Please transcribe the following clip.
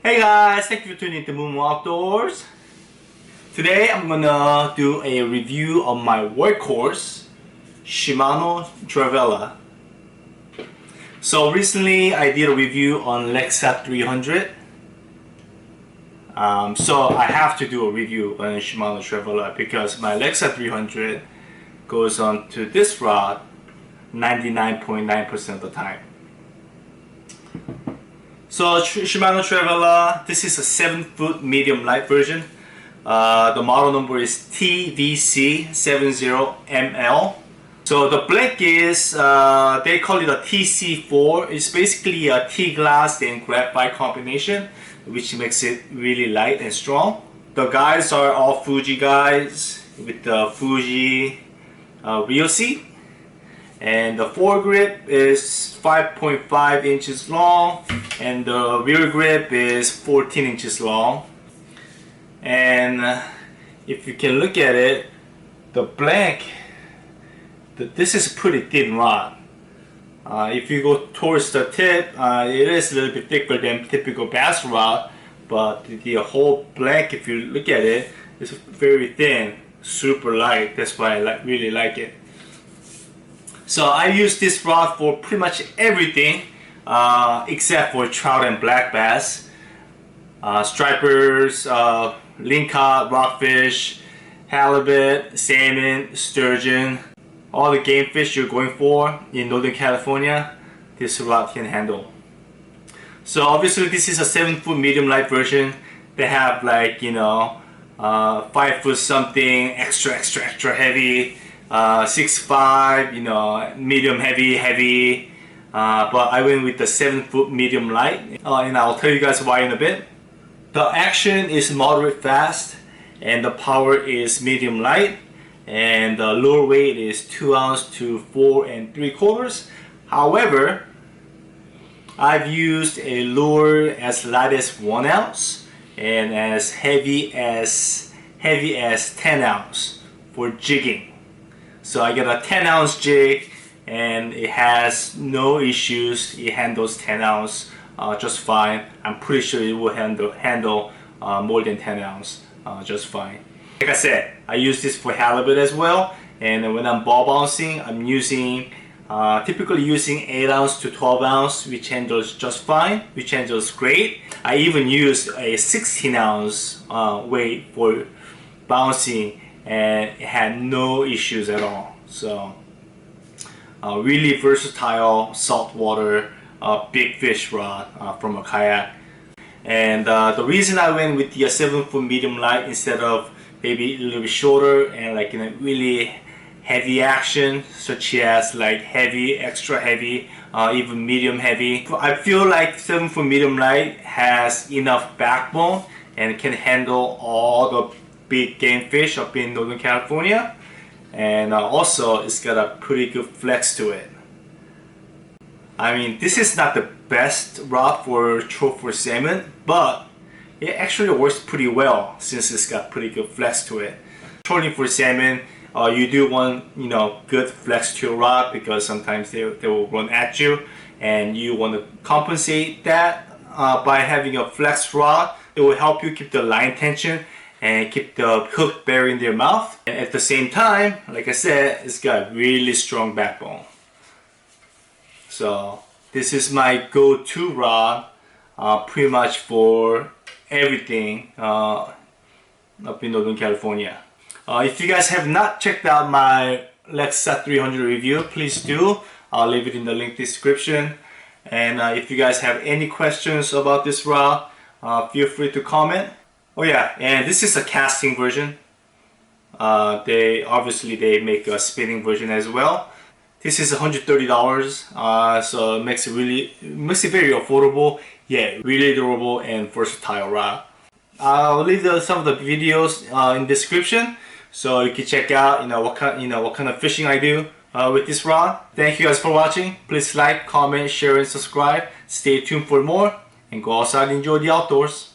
Hey guys, thank you for tuning in to MooMoo Outdoors. Today I'm gonna do a review of my workhorse, Shimano Trevala. So recently I did a review on Lexa 300. So I have to do a review on Shimano Trevala because my Lexa 300 goes on to this rod 99.9% of the time. So Shimano Trevala, this is a 7-foot medium light version. The model number is TVC70ML. So the blank is, they call it a TC4. It's basically a T-glass and graphite combination, which makes it really light and strong. The guides are all Fuji guides with the Fuji Rio seat. And the foregrip is 5.5 inches long and the rear grip is 14 inches long. And if you can look at it, the blank, this is a pretty thin rod. If you go towards the tip, it is a little bit thicker than typical bass rod, but the whole blank, if you look at it, is very thin, super light. That's why I really like it. So I use this rod for pretty much everything except for trout and black bass, stripers, lingcod, rockfish, halibut, salmon, sturgeon, all the game fish you're going for in Northern California, this rod can handle. So obviously this is a 7-foot medium light version. They have 5-foot something, extra heavy, 6'5", medium heavy, but I went with the 7-foot medium light, and I'll tell you guys why in a bit. The action is moderate fast, and the power is medium light, and the lure weight is 2 ounce to 4 3/4. However, I've used a lure as light as 1 ounce and as heavy as 10 ounce for jigging. So I get a 10 ounce jig and it has no issues. It handles 10 ounce just fine. I'm pretty sure it will handle more than 10 ounce just fine. Like I said, I use this for halibut as well, and when I'm ball bouncing, I'm typically using 8 ounce to 12 ounce, which handles just fine, which handles great. I even use a 16 ounce weight for bouncing, and it had no issues at all. So really versatile saltwater big fish rod from a kayak. And the reason I went with the 7-foot medium light instead of maybe a little bit shorter and really heavy action, such as heavy, extra heavy, even medium heavy, I feel like 7-foot medium light has enough backbone and can handle all the big game fish up in Northern California, and also it's got a pretty good flex to it. I mean, this is not the best rod for trout for salmon, but it actually works pretty well since it's got pretty good flex to it. Trolling for salmon, you do want good flex to your rod because sometimes they will run at you, and you want to compensate that by having a flex rod. It will help you keep the line tension and keep the hook buried in their mouth. And at the same time, like I said, it's got really strong backbone. So this is my go-to rod pretty much for everything up in Northern California. If you guys have not checked out my Lexa 300 review, please do. I'll leave it in the link description. And if you guys have any questions about this rod, feel free to comment. Oh yeah, and this is a casting version. They make a spinning version as well. This is $130, so it makes it very affordable, yet really durable and versatile rod. I'll leave some of the videos in the description, so you can check out what kind of fishing I do with this rod. Thank you guys for watching. Please like, comment, share, and subscribe. Stay tuned for more, and go outside and enjoy the outdoors.